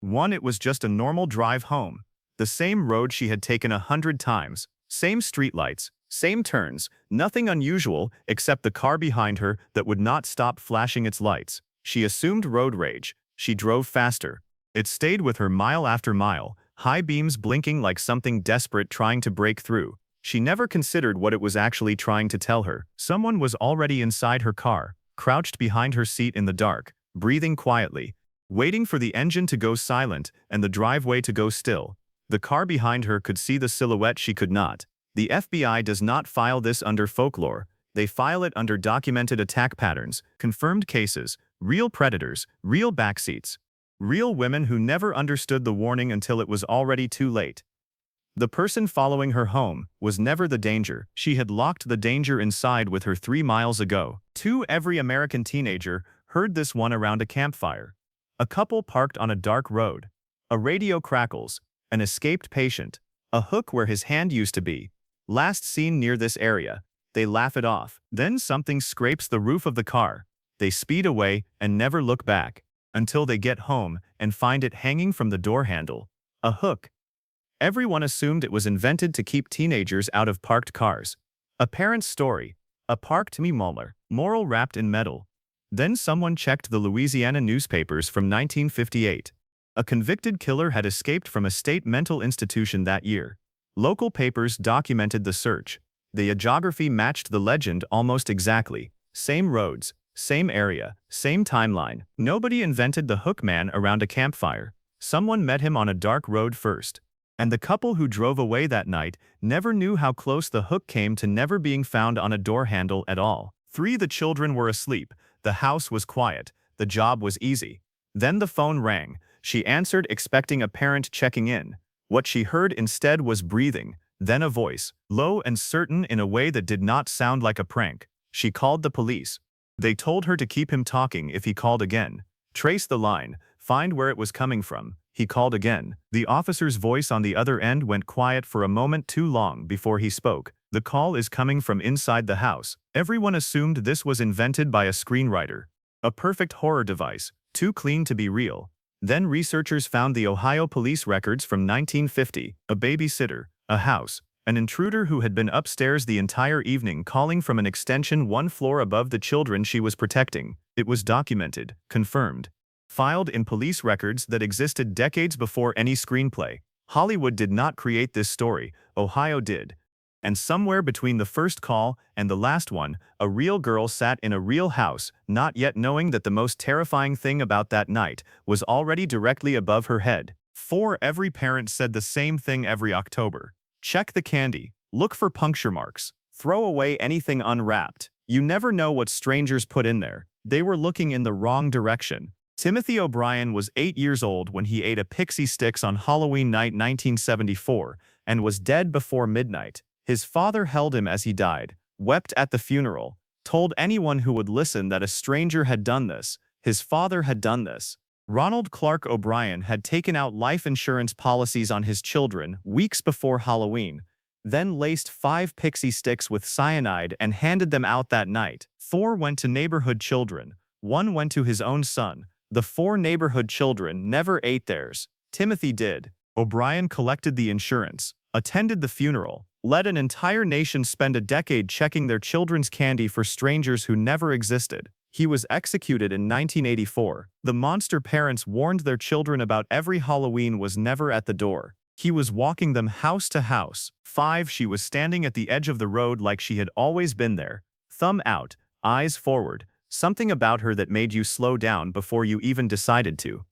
One, it was just a normal drive home. The same road she had taken 100 times, same streetlights, same turns, nothing unusual except the car behind her that would not stop flashing its lights. She assumed road rage. She drove faster. It stayed with her mile after mile, high beams blinking like something desperate trying to break through. She never considered what it was actually trying to tell her. Someone was already inside her car, crouched behind her seat in the dark, breathing quietly, waiting for the engine to go silent and the driveway to go still. The car behind her could see the silhouette, she could not. The FBI does not file this under folklore. They file it under documented attack patterns, confirmed cases, real predators, real backseats, real women who never understood the warning until it was already too late. The person following her home was never the danger. She had locked the danger inside with her 3 miles ago. 2. Every American teenager heard this one around a campfire. A couple parked on a dark road. A radio crackles. An escaped patient. A hook where his hand used to be. Last seen near this area. They laugh it off. Then something scrapes the roof of the car. They speed away and never look back, until they get home and find it hanging from the door handle. A hook. Everyone assumed it was invented to keep teenagers out of parked cars. A parent's story. A parked moral wrapped in metal. Then someone checked the Louisiana newspapers from 1958. A convicted killer had escaped from a state mental institution that year. Local papers documented the search. The geography matched the legend almost exactly. Same roads, same area, same timeline. Nobody invented the hook man around a campfire. Someone met him on a dark road first. And the couple who drove away that night never knew how close the hook came to never being found on a door handle at all. 3. The children were asleep. The house was quiet. The job was easy. Then the phone rang. She answered, expecting a parent checking in. What she heard instead was breathing, then a voice, low and certain in a way that did not sound like a prank. She called the police. They told her to keep him talking if he called again. Trace the line, find where it was coming from. He called again. The officer's voice on the other end went quiet for a moment too long before he spoke. The call is coming from inside the house. Everyone assumed this was invented by a screenwriter. A perfect horror device, too clean to be real. Then researchers found the Ohio police records from 1950, a babysitter, a house, an intruder who had been upstairs the entire evening calling from an extension 1 floor above the children she was protecting. It was documented, confirmed, filed in police records that existed decades before any screenplay. Hollywood did not create this story, Ohio did. And somewhere between the first call and the last one, a real girl sat in a real house, not yet knowing that the most terrifying thing about that night was already directly above her head. 4. Every parent said the same thing every October. Check the candy. Look for puncture marks. Throw away anything unwrapped. You never know what strangers put in there. They were looking in the wrong direction. Timothy O'Brien was 8 years old when he ate a pixie sticks on Halloween night 1974 and was dead before midnight. His father held him as he died, wept at the funeral, told anyone who would listen that a stranger had done this. His father had done this. Ronald Clark O'Brien had taken out life insurance policies on his children weeks before Halloween, then laced 5 pixie sticks with cyanide and handed them out that night. 4 went to neighborhood children. 1 went to his own son. The 4 neighborhood children never ate theirs. Timothy did. O'Brien collected the insurance, attended the funeral, let an entire nation spend a decade checking their children's candy for strangers who never existed. He was executed in 1984. The monster parents warned their children about every Halloween was never at the door. He was walking them house to house. 5. She was standing at the edge of the road like she had always been there. Thumb out, eyes forward. Something about her that made you slow down before you even decided to.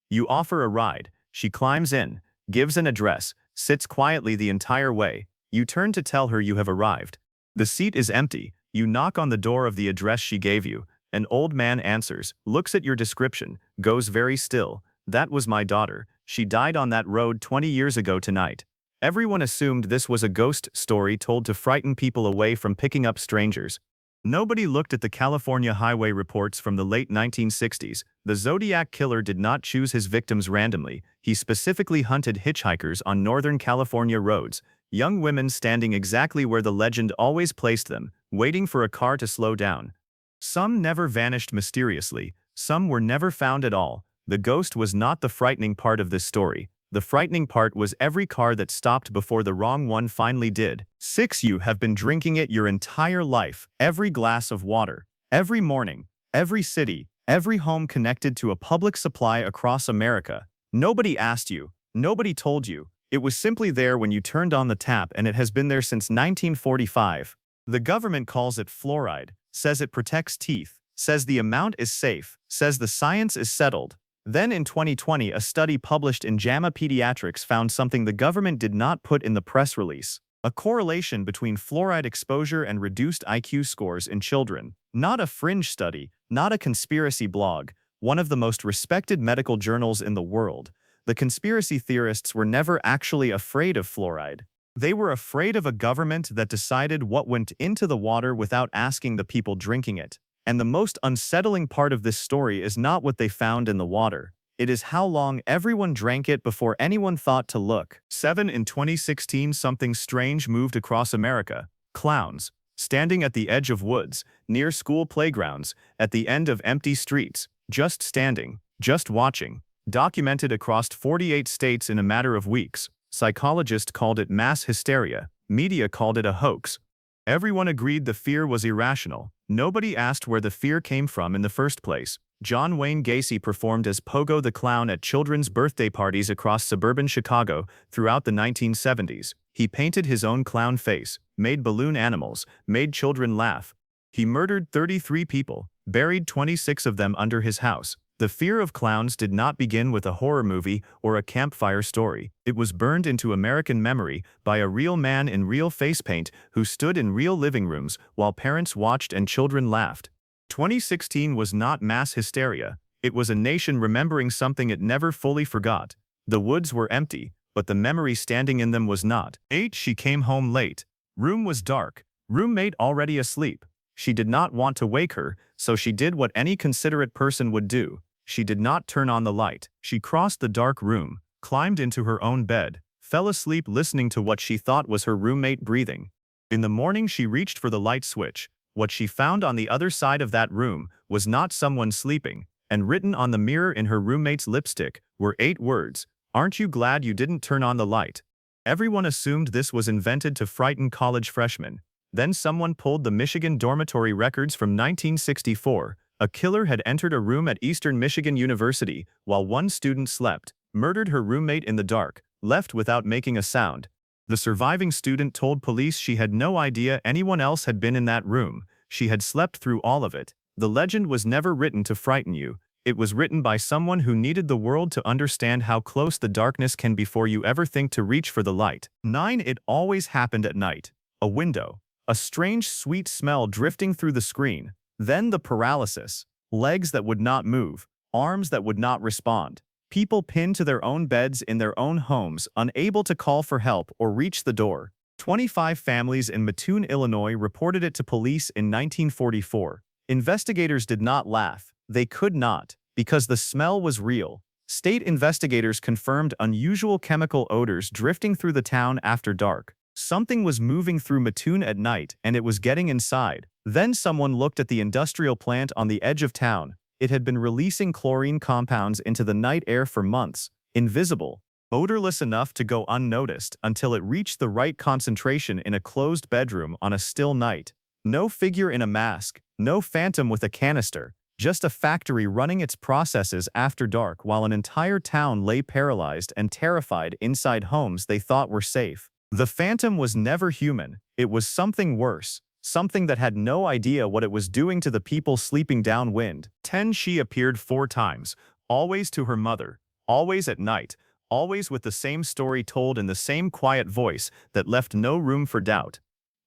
You offer a ride. She climbs in, gives an address, sits quietly the entire way. You turn to tell her you have arrived. The seat is empty. You knock on the door of the address she gave you. An old man answers, looks at your description, goes very still. That was my daughter. She died on that road 20 years ago tonight. Everyone assumed this was a ghost story told to frighten people away from picking up strangers. Nobody looked at the California highway reports from the late 1960s. The Zodiac killer did not choose his victims randomly. He specifically hunted hitchhikers on Northern California roads, young women standing exactly where the legend always placed them, waiting for a car to slow down. Some never vanished mysteriously, some were never found at all. The ghost was not the frightening part of this story. The frightening part was every car that stopped before the wrong one finally did. 6. You have been drinking it your entire life, every glass of water, every morning, every city, every home connected to a public supply across America. Nobody asked you, nobody told you. It was simply there when you turned on the tap, and it has been there since 1945. The government calls it fluoride, says it protects teeth, says the amount is safe, says the science is settled. Then in 2020, a study published in JAMA Pediatrics found something the government did not put in the press release: a correlation between fluoride exposure and reduced IQ scores in children. Not a fringe study, not a conspiracy blog, one of the most respected medical journals in the world. The conspiracy theorists were never actually afraid of fluoride. They were afraid of a government that decided what went into the water without asking the people drinking it. And the most unsettling part of this story is not what they found in the water. It is how long everyone drank it before anyone thought to look. 7. In 2016, something strange moved across America. Clowns, standing at the edge of woods, near school playgrounds, at the end of empty streets, just standing, just watching. Documented across 48 states in a matter of weeks. Psychologists called it mass hysteria. Media called it a hoax. Everyone agreed the fear was irrational. Nobody asked where the fear came from in the first place. John Wayne Gacy performed as Pogo the Clown at children's birthday parties across suburban Chicago throughout the 1970s. He painted his own clown face, made balloon animals, made children laugh. He murdered 33 people, buried 26 of them under his house. The fear of clowns did not begin with a horror movie or a campfire story. It was burned into American memory by a real man in real face paint who stood in real living rooms while parents watched and children laughed. 2016 was not mass hysteria. It was a nation remembering something it never fully forgot. The woods were empty, but the memory standing in them was not. 8. She came home late. Room was dark. Roommate already asleep. She did not want to wake her, so she did what any considerate person would do. She did not turn on the light. She crossed the dark room, climbed into her own bed, fell asleep listening to what she thought was her roommate breathing. In the morning she reached for the light switch. What she found on the other side of that room was not someone sleeping, and written on the mirror in her roommate's lipstick were 8 words: "Aren't you glad you didn't turn on the light?" Everyone assumed this was invented to frighten college freshmen. Then someone pulled the Michigan dormitory records from 1964. A killer had entered a room at Eastern Michigan University while one student slept, murdered her roommate in the dark, left without making a sound. The surviving student told police she had no idea anyone else had been in that room. She had slept through all of it. The legend was never written to frighten you. It was written by someone who needed the world to understand how close the darkness can be before you ever think to reach for the light. 9. It always happened at night. A window. A strange sweet smell drifting through the screen. Then the paralysis. Legs that would not move. Arms that would not respond. People pinned to their own beds in their own homes, unable to call for help or reach the door. 25 families in Mattoon, Illinois reported it to police in 1944. Investigators did not laugh. They could not, because the smell was real. State investigators confirmed unusual chemical odors drifting through the town after dark. Something was moving through Mattoon at night, and it was getting inside. Then someone looked at the industrial plant on the edge of town. It had been releasing chlorine compounds into the night air for months, invisible, odorless enough to go unnoticed until it reached the right concentration in a closed bedroom on a still night. No figure in a mask, no phantom with a canister, just a factory running its processes after dark while an entire town lay paralyzed and terrified inside homes they thought were safe. The phantom was never human. It was something worse. Something that had no idea what it was doing to the people sleeping downwind. 10. She appeared 4 times, always to her mother, always at night, always with the same story told in the same quiet voice that left no room for doubt.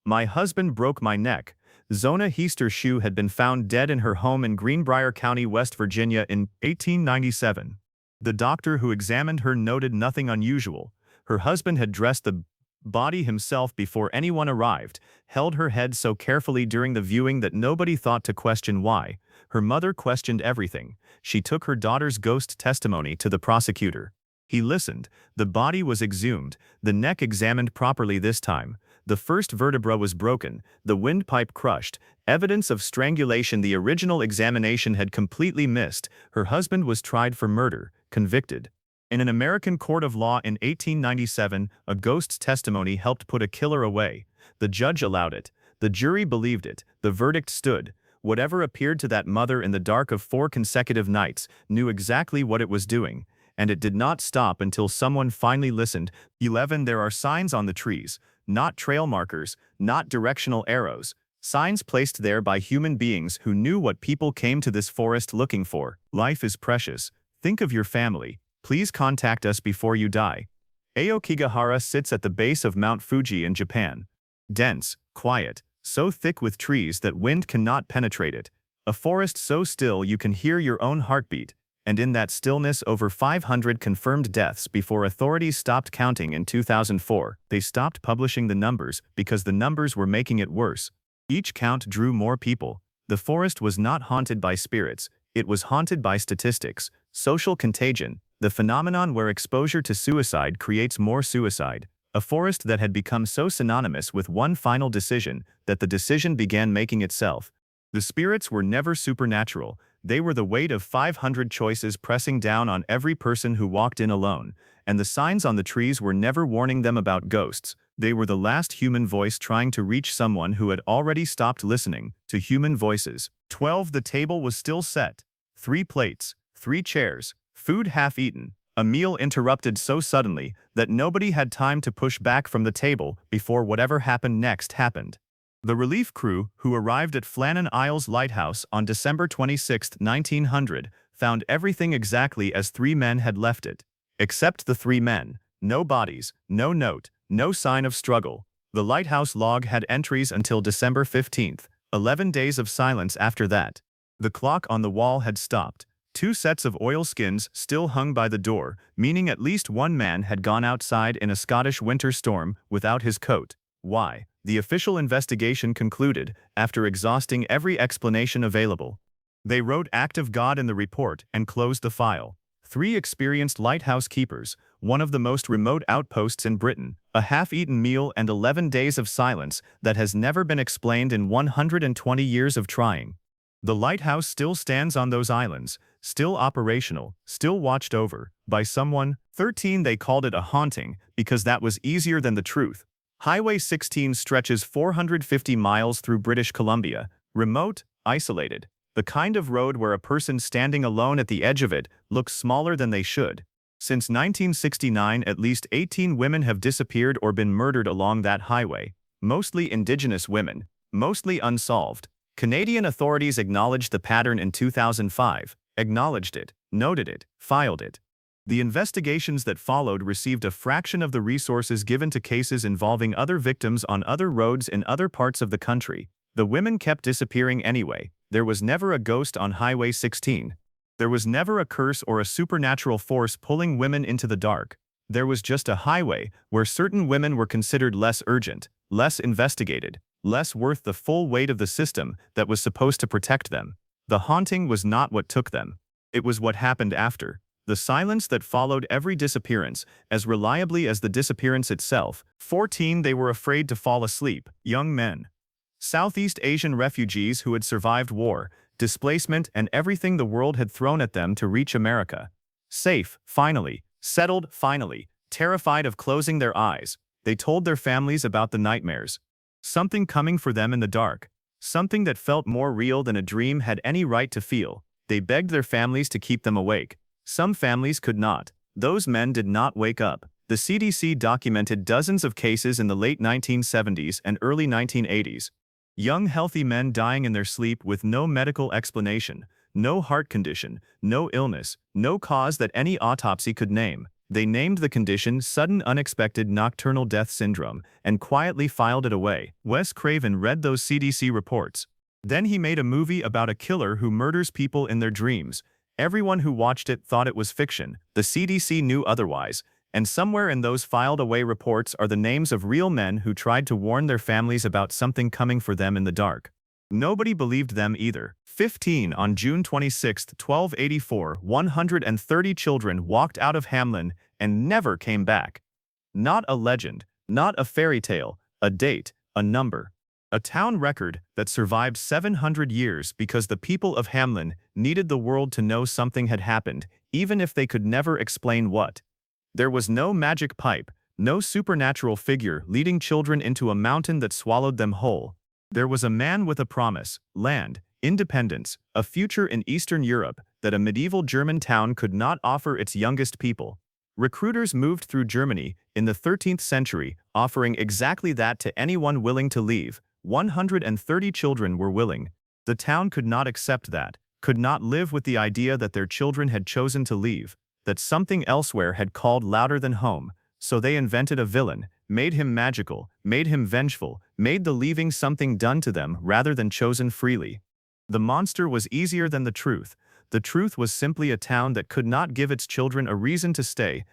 My husband broke my neck. Zona Heaster-Shue had been found dead in her home in Greenbrier County, West Virginia in 1897. The doctor who examined her noted nothing unusual. Her husband had dressed the body himself before anyone arrived, held her head so carefully during the viewing that nobody thought to question why. Her mother questioned everything. She took her daughter's ghost testimony to the prosecutor. He listened. The body was exhumed, the neck examined properly this time. The first vertebra was broken, the windpipe crushed, evidence of strangulation the original examination had completely missed. Her husband was tried for murder, convicted. In an American court of law in 1897, a ghost's testimony helped put a killer away. The judge allowed it. The jury believed it. The verdict stood. Whatever appeared to that mother in the dark of 4 consecutive nights knew exactly what it was doing. And it did not stop until someone finally listened. 11. There are signs on the trees, not trail markers, not directional arrows. Signs placed there by human beings who knew what people came to this forest looking for. Life is precious. Think of your family. Please contact us before you die. Aokigahara sits at the base of Mount Fuji in Japan. Dense, quiet, so thick with trees that wind cannot penetrate it. A forest so still you can hear your own heartbeat. And in that stillness, over 500 confirmed deaths before authorities stopped counting in 2004. They stopped publishing the numbers because the numbers were making it worse. Each count drew more people. The forest was not haunted by spirits. It was haunted by statistics, social contagion, the phenomenon where exposure to suicide creates more suicide. A forest that had become so synonymous with one final decision that the decision began making itself. The spirits were never supernatural. They were the weight of 500 choices pressing down on every person who walked in alone. And the signs on the trees were never warning them about ghosts. They were the last human voice trying to reach someone who had already stopped listening to human voices. 12. The table was still set. 3 plates, 3 chairs, food half eaten, a meal interrupted so suddenly that nobody had time to push back from the table before whatever happened next happened. The relief crew, who arrived at Flannan Isles Lighthouse on December 26, 1900, found everything exactly as 3 men had left it. Except the 3 men. No bodies, no note, no sign of struggle. The lighthouse log had entries until December 15th, 11 days of silence after that. The clock on the wall had stopped. 2 sets of oilskins still hung by the door, meaning at least one man had gone outside in a Scottish winter storm without his coat. Why? The official investigation concluded, after exhausting every explanation available. They wrote Act of God in the report and closed the file. 3 experienced lighthouse keepers, one of the most remote outposts in Britain, a half-eaten meal and 11 days of silence that has never been explained in 120 years of trying. The lighthouse still stands on those islands, still operational, still watched over, by someone. 13. They called it a haunting because that was easier than the truth. Highway 16 stretches 450 miles through British Columbia, remote, isolated. The kind of road where a person standing alone at the edge of it looks smaller than they should. Since 1969, at least 18 women have disappeared or been murdered along that highway, mostly Indigenous women, mostly unsolved. Canadian authorities acknowledged the pattern in 2005, acknowledged it, noted it, filed it. The investigations that followed received a fraction of the resources given to cases involving other victims on other roads in other parts of the country. The women kept disappearing anyway. There was never a ghost on Highway 16. There was never a curse or a supernatural force pulling women into the dark. There was just a highway where certain women were considered less urgent, less investigated, less worth the full weight of the system that was supposed to protect them. The haunting was not what took them. It was what happened after. The silence that followed every disappearance, as reliably as the disappearance itself. 14. They were afraid to fall asleep. Young men. Southeast Asian refugees who had survived war, displacement, and everything the world had thrown at them to reach America. Safe, finally. Settled, finally. Terrified of closing their eyes. They told their families about the nightmares. Something coming for them in the dark. Something that felt more real than a dream had any right to feel. They begged their families to keep them awake. Some families could not. Those men did not wake up. The CDC documented dozens of cases in the late 1970s and early 1980s. Young healthy men dying in their sleep with no medical explanation, no heart condition, no illness, no cause that any autopsy could name. They named the condition sudden unexpected nocturnal death syndrome and quietly filed it away. Wes Craven read those CDC reports. Then he made a movie about a killer who murders people in their dreams. Everyone who watched it thought it was fiction. The CDC knew otherwise, and somewhere in those filed-away reports are the names of real men who tried to warn their families about something coming for them in the dark. Nobody believed them either. 15. On June 26, 1284, 130 children walked out of Hamlin and never came back. Not a legend, not a fairy tale, a date, a number. A town record that survived 700 years because the people of Hamlin needed the world to know something had happened, even if they could never explain what. There was no magic pipe, no supernatural figure leading children into a mountain that swallowed them whole. There was a man with a promise, land, independence, a future in Eastern Europe that a medieval German town could not offer its youngest people. Recruiters moved through Germany in the 13th century, offering exactly that to anyone willing to leave. 130 children were willing. The town could not accept that, could not live with the idea that their children had chosen to leave, that something elsewhere had called louder than home, so they invented a villain, made him magical, made him vengeful, made the leaving something done to them rather than chosen freely. The monster was easier than the truth. The truth was simply a town that could not give its children a reason to stay,